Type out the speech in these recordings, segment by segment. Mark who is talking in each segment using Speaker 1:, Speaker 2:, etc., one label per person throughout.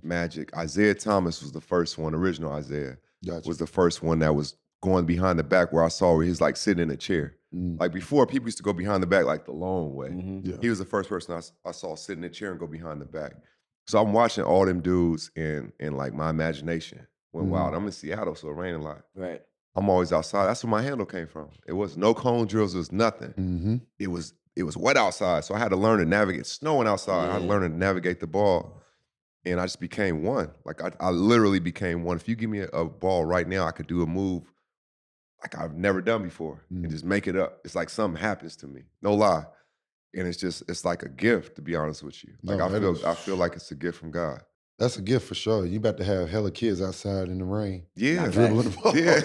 Speaker 1: Magic. Isaiah Thomas was the first one, original Isaiah.
Speaker 2: Gotcha.
Speaker 1: Was the first one that was going behind the back where I saw where he's like sitting in a chair. Like before, people used to go behind the back like the long way.
Speaker 2: Yeah.
Speaker 1: He was the first person I saw sit in a chair and go behind the back. So I'm watching all them dudes and like my imagination went wild. I'm in Seattle, so it rained a lot.
Speaker 3: Right.
Speaker 1: I'm always outside. That's where my handle came from. It was no cone drills, it was nothing. It was wet outside, so I had to learn to navigate. Snowing outside, I had to learn to navigate the ball. And I just became one. Like I literally became one. If you give me a ball right now, I could do a move like I've never done before and just make it up. It's like something happens to me. No lie. And it's like a gift, to be honest with you. Like I feel like it's a gift from God.
Speaker 2: That's a gift for sure. You about to have hella kids outside in the rain.
Speaker 1: Yeah.
Speaker 2: Dribbling the ball.
Speaker 1: Yeah.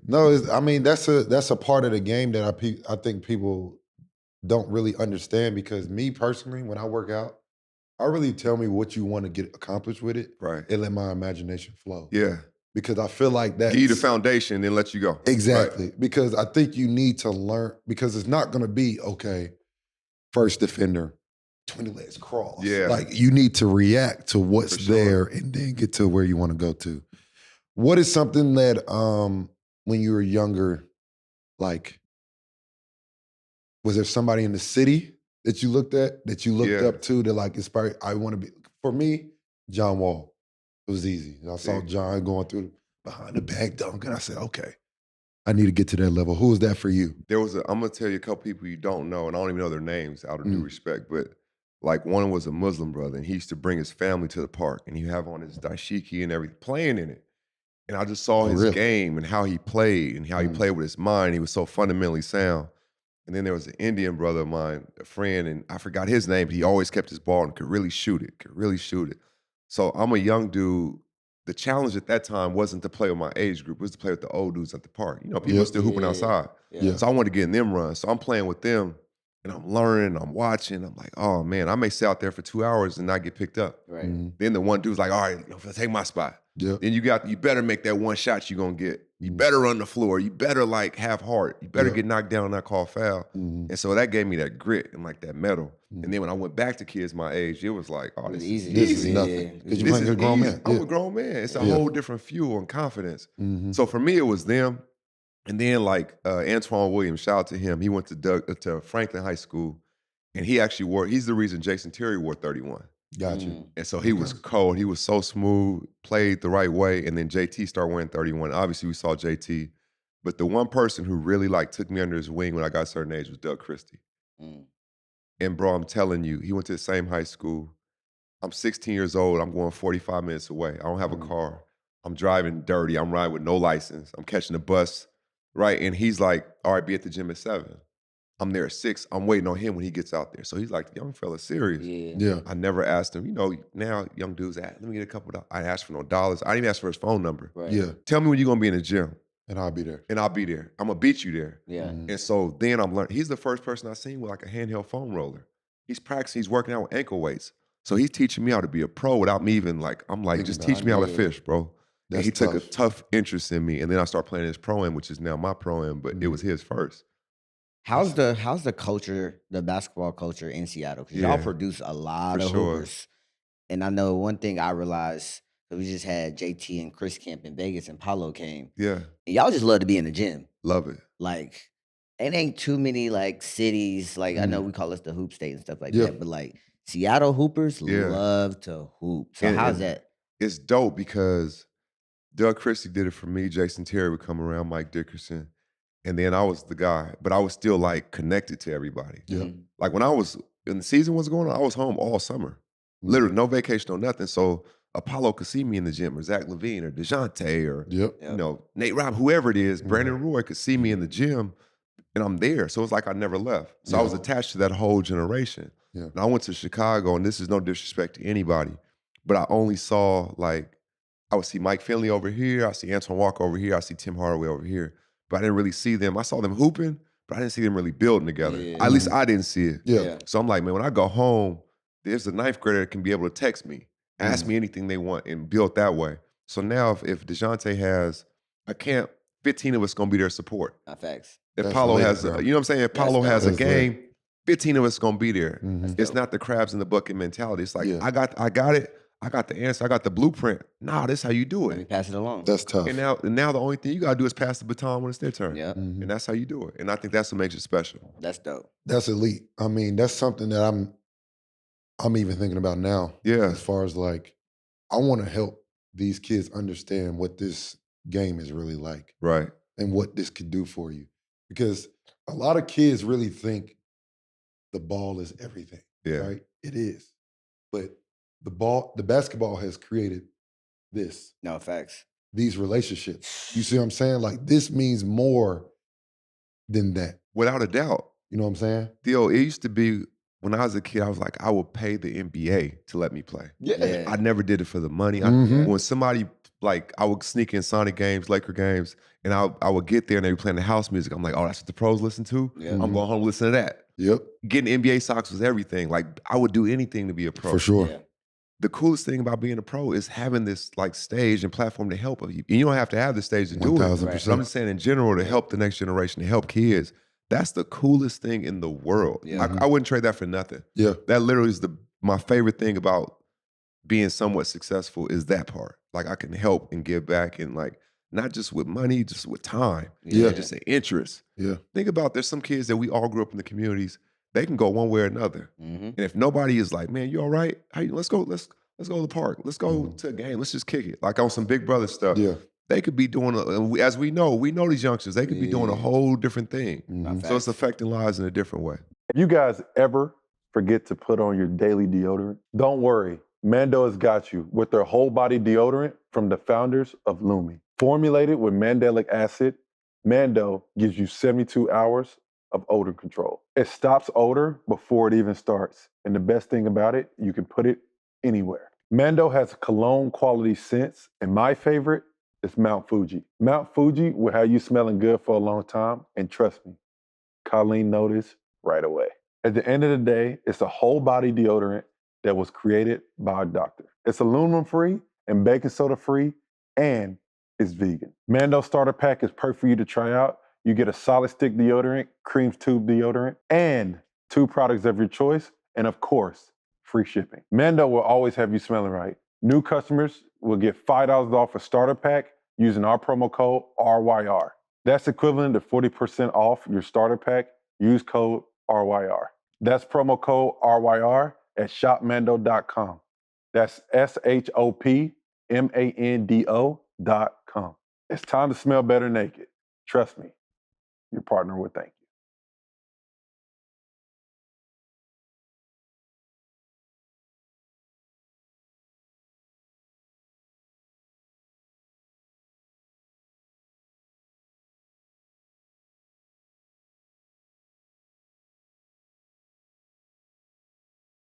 Speaker 2: No, I mean, that's a part of the game that I think people don't really understand, because me personally, when I work out, I really tell me what you want to get accomplished with it.
Speaker 1: Right.
Speaker 2: And let my imagination flow.
Speaker 1: Yeah.
Speaker 2: Because I feel like that's...
Speaker 1: Give you the foundation, then let you go.
Speaker 2: Exactly.
Speaker 1: Right.
Speaker 2: Because I think you need to learn, because it's not going to be, okay, first defender, 20 legs cross.
Speaker 1: Yeah.
Speaker 2: Like, you need to react to what's there and then get to where you want to go to. What is something that when you were younger, like, was there somebody in the city that you looked at, that you looked up to, that like inspired, I want to be? For me, John Wall. It was easy. I saw John going through behind the back dunk, and I said, okay, I need to get to that level. Who was that for you?
Speaker 1: I'm going to tell you a couple people you don't know, and I don't even know their names out of due respect, but like one was a Muslim brother, and he used to bring his family to the park, and he'd have on his dashiki and everything, playing in it. And I just saw his game and how he played and how he played with his mind. He was so fundamentally sound. And then there was an Indian brother of mine, a friend, and I forgot his name, but he always kept his ball and could really shoot it. So I'm a young dude. The challenge at that time wasn't to play with my age group, it was to play with the old dudes at the park. You know, people still hooping outside.
Speaker 2: Yeah.
Speaker 1: So I wanted to get in them runs. So I'm playing with them, and I'm learning, I'm watching. I'm like, oh man, I may sit out there for 2 hours and not get picked up.
Speaker 3: Right.
Speaker 1: Then the one dude's like, all right, take my spot.
Speaker 2: Yeah.
Speaker 1: Then you better make that one shot you're gonna get. You better run the floor. You better like have heart. You better get knocked down and not call foul. And so that gave me that grit and like that mettle. And then when I went back to kids my age, it was like, oh, this is easy.
Speaker 2: This is nothing. Because you're playing a grown man.
Speaker 1: I'm a grown man. It's a whole different fuel and confidence. So for me, it was them. And then like Antoine Williams, shout out to him. He went to Franklin High School, and he's the reason Jason Terry wore 31.
Speaker 2: Gotcha.
Speaker 1: And so he was cold. He was so smooth, played the right way. And then JT started wearing 31. Obviously, we saw JT. But the one person who really like took me under his wing when I got a certain age was Doug Christie. And bro, I'm telling you, he went to the same high school. I'm 16 years old. I'm going 45 minutes away. I don't have a car. I'm driving dirty. I'm riding with no license. I'm catching a bus, right? And he's like, all right, be at the gym at 7. I'm there at 6. I'm waiting on him when he gets out there. So he's like, the young fella's serious.
Speaker 2: Yeah.
Speaker 1: I never asked him, now young dudes, let me get a couple of dollars. I asked for no dollars. I didn't even ask for his phone number.
Speaker 3: Right.
Speaker 2: Yeah.
Speaker 1: Tell me when you're going to be in the gym.
Speaker 2: And I'll be there.
Speaker 1: I'm going to beat you there.
Speaker 3: Yeah.
Speaker 1: And so then I'm learning. He's the first person I've seen with like a handheld foam roller. He's practicing. He's working out with ankle weights. So he's teaching me how to be a pro without me even like, I'm like, just teach me how to fish, bro. And he took a tough interest in me. And then I started playing his pro-am, which is now my pro-am, but it was his first.
Speaker 3: How's the culture, the basketball culture in Seattle? Because y'all produce a lot of hoopers. And I know one thing I realized, we just had JT and Chris Camp in Vegas, and Paulo came.
Speaker 1: Yeah.
Speaker 3: And y'all just love to be in the gym.
Speaker 1: Love it.
Speaker 3: Like, it ain't too many like cities, like I know we call us the hoop state and stuff like that, but like Seattle hoopers love to hoop. So how's that?
Speaker 1: It's dope because Doug Christie did it for me. Jason Terry would come around, Mike Dickerson. And then I was the guy, but I was still like connected to everybody.
Speaker 2: Yeah.
Speaker 1: Like when the season was going on, I was home all summer. Literally no vacation, no nothing. So Apollo could see me in the gym, or Zach LaVine, or DeJounte, or Nate Robb, whoever it is, Brandon Roy could see me in the gym, and I'm there. So it's like I never left. So I was attached to that whole generation.
Speaker 2: Yeah.
Speaker 1: And I went to Chicago, and this is no disrespect to anybody, but I only saw I would see Mike Finley over here, I see Antoine Walker over here, I see Tim Hardaway over here, but I didn't really see them. I saw them hooping, but I didn't see them really building together. Yeah. At least I didn't see it.
Speaker 2: Yeah.
Speaker 1: So I'm like, man, when I go home, there's a 9th grader that can be able to text me, ask me anything they want, and build that way. So now if DeJounte has a camp, 15 of us going to be their support.
Speaker 3: Facts.
Speaker 1: If Paulo has, you know what I'm saying? If Paulo has a game, 15 of us going to be there. It's not the crabs in the bucket mentality. It's like, I got it. I got the answer. I got the blueprint. Nah, this is how you do
Speaker 3: Let me
Speaker 1: it.
Speaker 3: pass it along.
Speaker 2: That's tough.
Speaker 1: And now the only thing you gotta do is pass the baton when it's their turn.
Speaker 3: Yeah.
Speaker 2: Mhm.
Speaker 1: And that's how you do it. And I think that's what makes it special.
Speaker 3: That's dope.
Speaker 2: That's elite. I mean, that's something that I'm even thinking about now.
Speaker 1: Yeah.
Speaker 2: As far as like, I want to help these kids understand what this game is really like
Speaker 1: Right.
Speaker 2: and what this could do for you. Because a lot of kids really think the ball is everything.
Speaker 1: Yeah.
Speaker 2: Right? It is. But the basketball has created this.
Speaker 3: No, facts.
Speaker 2: These relationships. You see what I'm saying? Like, this means more than that.
Speaker 1: Without a doubt.
Speaker 2: You know what I'm saying?
Speaker 1: Theo, it used to be when I was a kid, I was like, I would pay the NBA to let me play.
Speaker 3: Yeah.
Speaker 1: I never did it for the money.
Speaker 2: Mhm.
Speaker 1: When somebody, like, I would sneak in Sonic games, Laker games, and I would get there and they were playing the house music. I'm like, oh, that's what the pros listen to?
Speaker 3: Yeah.
Speaker 1: I'm going home and listen to that.
Speaker 2: Yep.
Speaker 1: Getting NBA socks was everything. Like, I would do anything to be a pro.
Speaker 2: For sure.
Speaker 3: Yeah.
Speaker 1: The coolest thing about being a pro is having this like stage and platform to help you. And you don't have to have the stage to do it.
Speaker 2: 1000%.
Speaker 1: But I'm just saying in general to help the next generation, to help kids. That's the coolest thing in the world.
Speaker 3: Yeah.
Speaker 1: I wouldn't trade that for nothing.
Speaker 2: Yeah.
Speaker 1: That literally is my favorite thing about being somewhat successful is that part. Like I can help and give back and like not just with money, just with time.
Speaker 2: Yeah.
Speaker 1: Just an interest.
Speaker 2: Yeah.
Speaker 1: Think about there's some kids that we all grew up in the communities. They can go one way or another.
Speaker 3: Mm-hmm.
Speaker 1: And if nobody is like, man, you all right? Let's go to the park. Let's go to a game. Let's just kick it. Like on some Big Brother stuff.
Speaker 2: Yeah.
Speaker 1: They could be doing, as we know these youngsters, they could be doing a whole different thing.
Speaker 2: Mhm.
Speaker 1: So it's affecting lives in a different way.
Speaker 4: If you guys ever forget to put on your daily deodorant, don't worry. Mando has got you with their whole body deodorant from the founders of Lumi. Formulated with mandelic acid, Mando gives you 72 hours of odor control. It stops odor before it even starts. And the best thing about it, you can put it anywhere. Mando has cologne quality scents, and my favorite is Mount Fuji. Mount Fuji will have you smelling good for a long time, and trust me, Colleen noticed right away. At the end of the day, it's a whole body deodorant that was created by a doctor. It's aluminum free and baking soda free, and it's vegan. Mando starter pack is perfect for you to try out. You get a solid stick deodorant, cream tube deodorant, and 2 products of your choice, and of course, free shipping. Mando will always have you smelling right. New customers will get $5 off a starter pack using our promo code RYR. That's equivalent to 40% off your starter pack. Use code RYR. That's promo code RYR at shopmando.com. That's SHOPMANDO.com. It's time to smell better naked. Trust me, your partner would thank you.